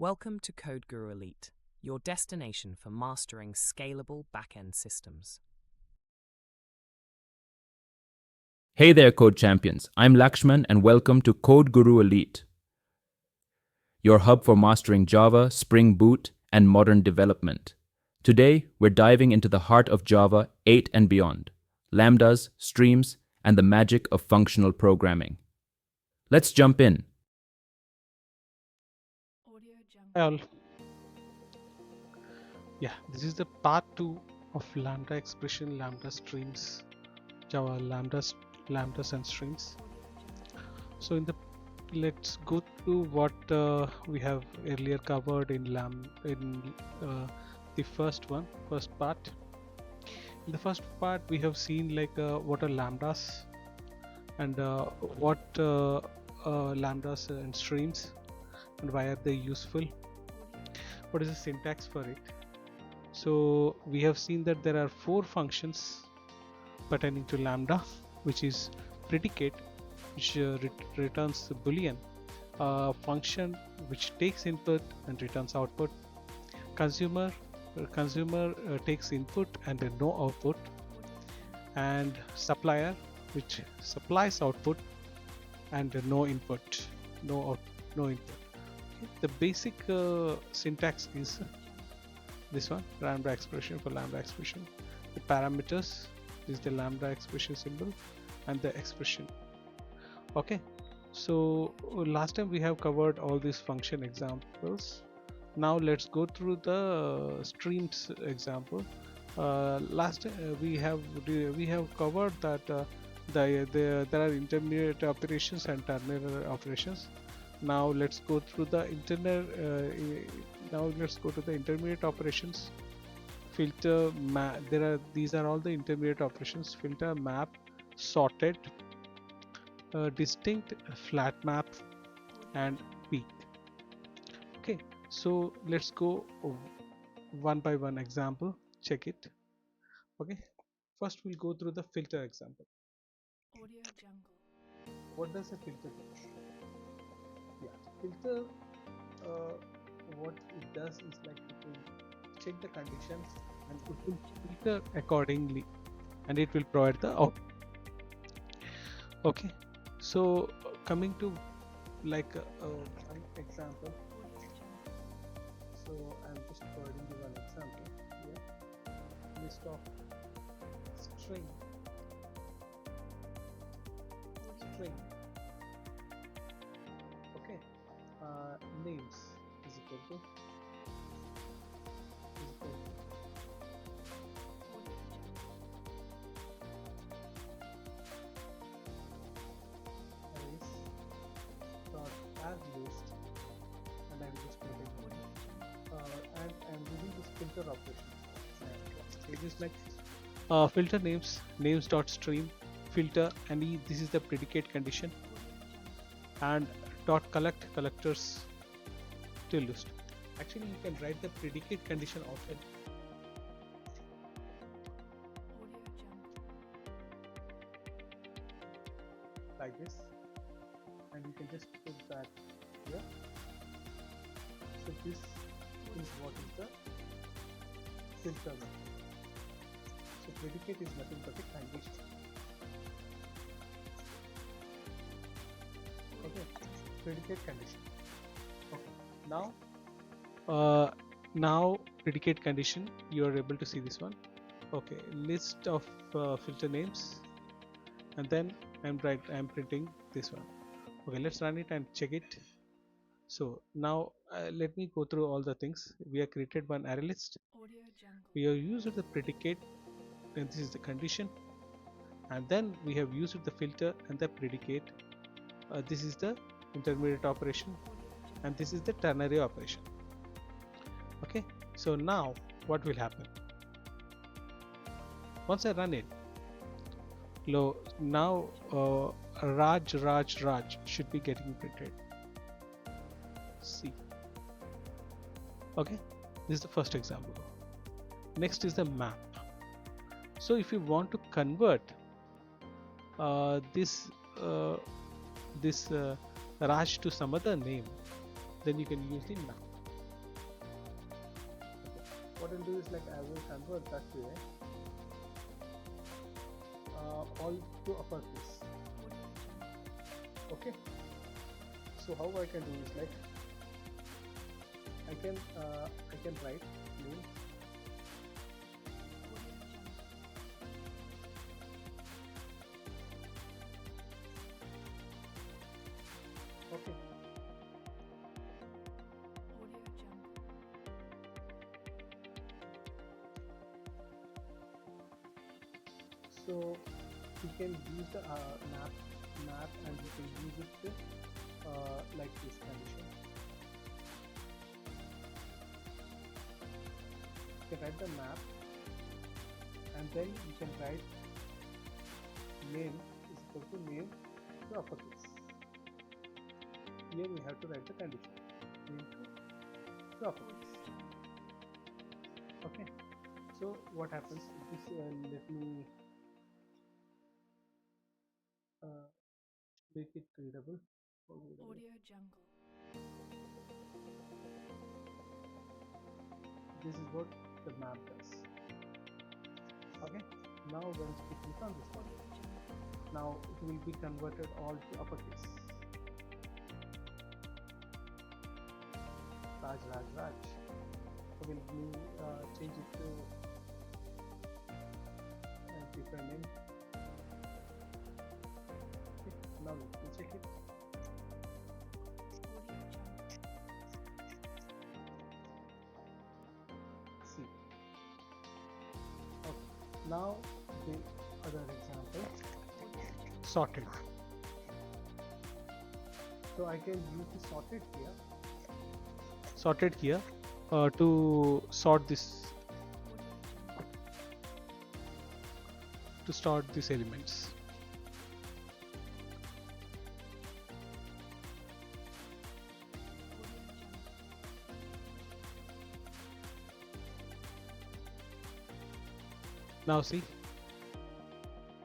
Welcome to Code Guru Elite, your destination for mastering scalable backend systems. Hey there, Code Champions. I'm Lakshman and welcome to Code Guru Elite, your hub for mastering Java, Spring Boot, and modern development. Today, we're diving into the heart of Java 8 and beyond, Lambdas, streams, and the magic of functional programming. Let's jump in. Well, yeah, this is the part 2 of Lambda expression, Lambda streams, Java Lambdas and streams. So let's go through what we have earlier covered in the first part. In the first part, we have seen what are lambdas and what lambdas and streams and why are they useful. What is the syntax for it? So we have seen that there are 4 functions pertaining to lambda, which is predicate, which returns the boolean, function which takes input and returns output, consumer takes input and no output, and supplier which supplies output and no input. The basic syntax is this one, lambda expression for lambda expression. The parameters is the lambda expression symbol and the expression. Okay, so last time we have covered all these function examples. Now let's go through the streams example. Last we have covered that there are intermediate operations and ternary operations. Now let's go through the intermediate operations. Filter, map. These are all the intermediate operations: filter, map, sorted, distinct, flat map, and peak. Okay, so let's go one by one example. Check it. Okay, first we'll go through the filter example. What does a filter do? Yeah, filter, what it does is like it will check the conditions and it will filter accordingly and it will provide the output. Okay, so coming to like one example. So I'm just providing you one example here. List of string okay, names is equal to arrays dot add list, and I'm just putting and I'm using this filter operation. It is like filter names dot stream filter, and this is the predicate condition, and dot collectors till list. Actually, you can write the predicate condition often. Like this, and you can just put that here. So this is what is the filter. So predicate is nothing but a condition. Okay, predicate condition. Okay, now predicate condition, you are able to see this one. Okay, list of filter names, and then I'm printing this one. Okay, let's run it and check it. So now let me go through all the things. We have created one array list. We have used the predicate, and this is the condition, and then we have used the filter and the predicate. This is the intermediate operation, and this is the ternary operation. Okay, so now what will happen once I run it? Now Raj should be getting printed. See. Okay, this is the first example. Next is the map. So if you want to convert this Raj to some other name, then you can use the map. what I'll do is like I will convert that to all to uppercase. Okay, so how I can do is like I can write name. Okay. So you can use the map and you can use it with like this condition. You can write the map and then you can write name is equal to name to uppercase. Here we have to write the condition name to uppercase. Okay, so what happens is let me make it readable. Audio Jungle. This is what the map does. Okay, now once we click on this one, now it will be converted all to uppercase. Raj. So we'll change it to a different name. Okay, now we'll check it. See. Okay, now the other example, sorted. So I can use the sorted here to sort this, to sort these elements. Now see,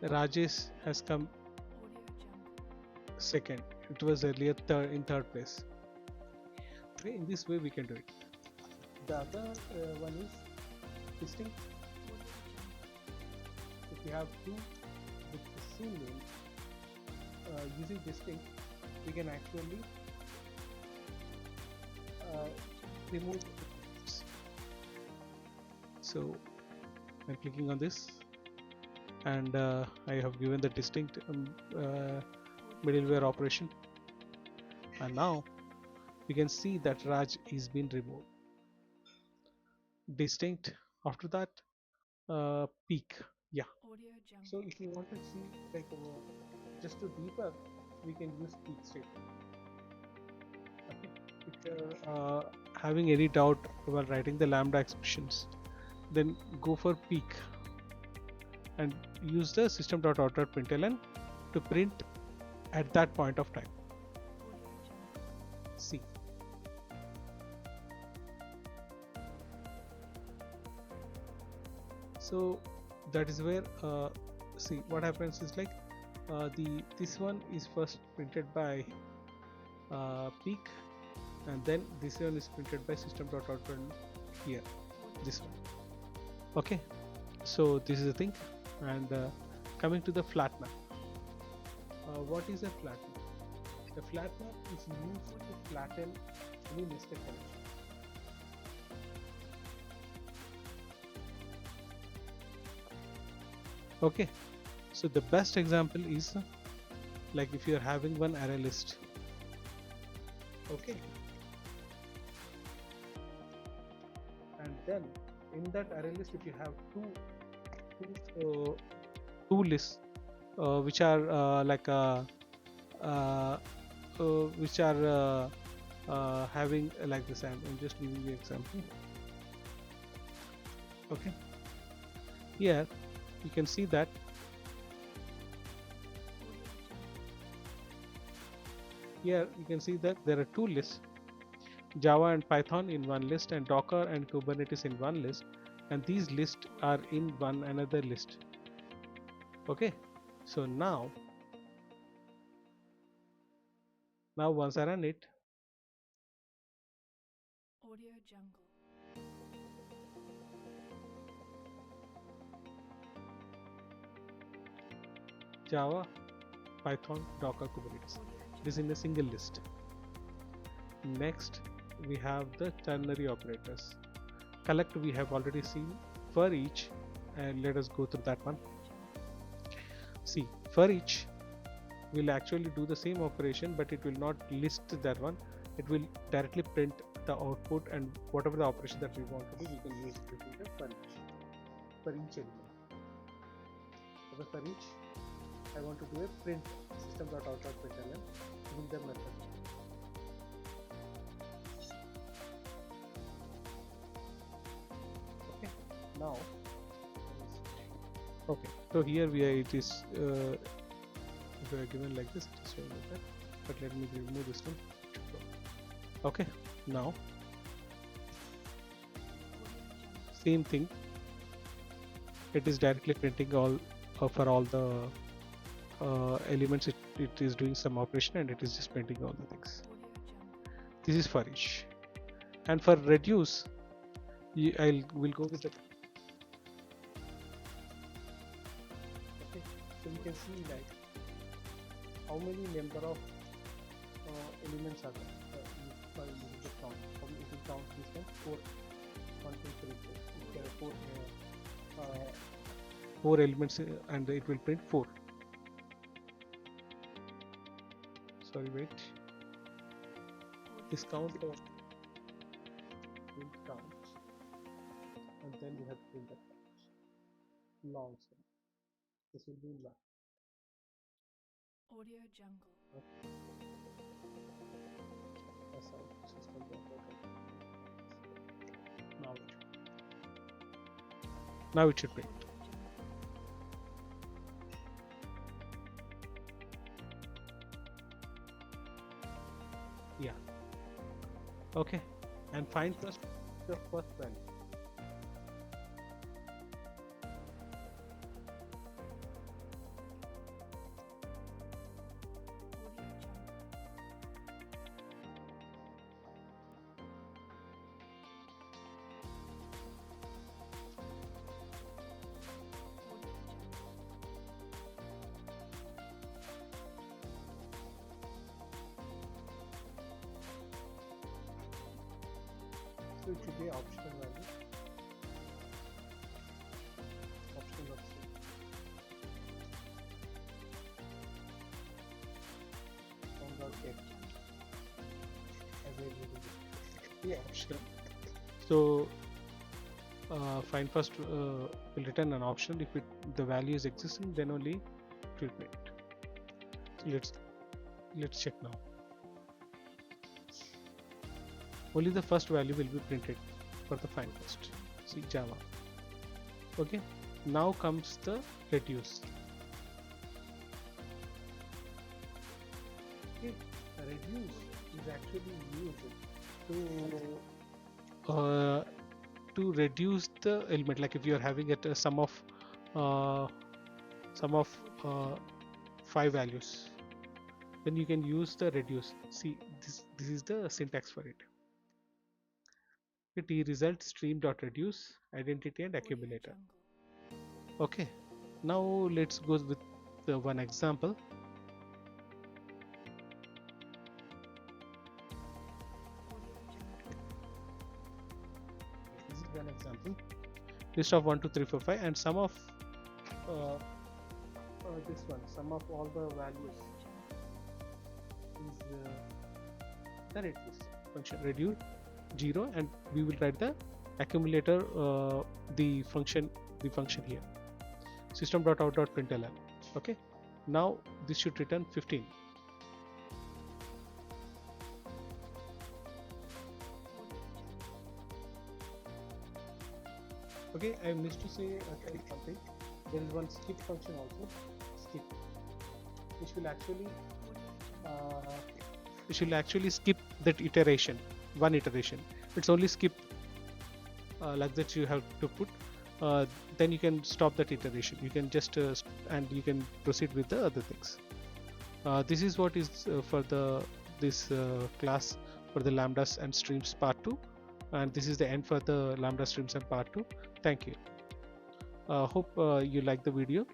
Rajesh has come second. It was earlier in third place. Okay, in this way we can do it. The other one is distinct. If you have two with the same name, using distinct, we can actually remove it. So I'm clicking on this and I have given the distinct middleware operation, and now we can see that Raj is been removed. Distinct, after that peak. Yeah, so if you want to see like just to debug, we can use peak statement. Okay. If you're having any doubt while writing the Lambda expressions, then go for peak and use the system.out.println to print at that point of time. See, so that is where see what happens is like this one is first printed by peak, and then this one is printed by system.out.println here, this one. Okay, so this is the thing. And coming to the FlatMap, what is a FlatMap? The FlatMap is used to flatten any nested connection. Okay, so the best example is like if you are having one array list. Okay, and then in that array list, if you have two lists which are which are having like this. I'm just giving you example. Okay, here you can see that there are two lists, Java and Python in one list, and Docker and Kubernetes in one list, and these lists are in one another list. Okay, so now once I run it, Audio Jungle. Java, Python, Docker, Kubernetes. It is in a single list. Next, we have the ternary operators. Collect we have already seen. For each, and let us go through that one. See, for each will actually do the same operation, but it will not list that one. It will directly print the output, and whatever the operation that we want to do, we can use repeater for each element. So for each, I want to do a print system.out.println using the method. Okay, now. Okay, so here we are. It is if we are given like this, just like that. But let me remove this one. Okay, now same thing. It is directly printing all for all the elements. It is doing some operation and it is just printing all the things. This is for each, and for reduce, I will go with the. Okay, so you can see like how many number of elements are there. For the count, how many it will count this one? 4, 1, 2, 3, 4. There are 4 elements, and it will print 4. Sorry, wait. This count will count, and then we have to print that count. Long string. This will be long. Audio Jungle. Okay. That's how system will work. Now it should print. Yeah. Okay. And find first the first value. So it should be optional value. Optional of C. Found.get available. Yeah, optional. So find first will return an option. If the value is existing, then only it will print. So let's check now. Only the first value will be printed for the find first. See Java. Okay. Now comes the reduce. Okay. Reduce is actually used to reduce the element. Like if you are having a sum of 5 values, then you can use the reduce. See, this is the syntax for it. T result stream.reduce identity and accumulator. Okay, now let's go with the one example. This is one example. List of 1, 2, 3, 4, 5, and sum of this one. Sum of all the values is the reduce function. Reduce 0, and we will write the accumulator, the function here, system.out.println. Okay, now this should return 15. Okay, I missed to say something. There is one skip function also. Skip, which will actually skip that iteration. One iteration. It's only skip like that you have to put. Then you can stop that iteration. You can just and you can proceed with the other things. This is what is for this class for the lambdas and streams part 2, and this is the end for the lambda streams and part 2. Thank you. Hope you like the video.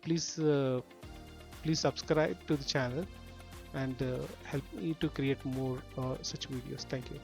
Please please subscribe to the channel and help me to create more such videos. Thank you.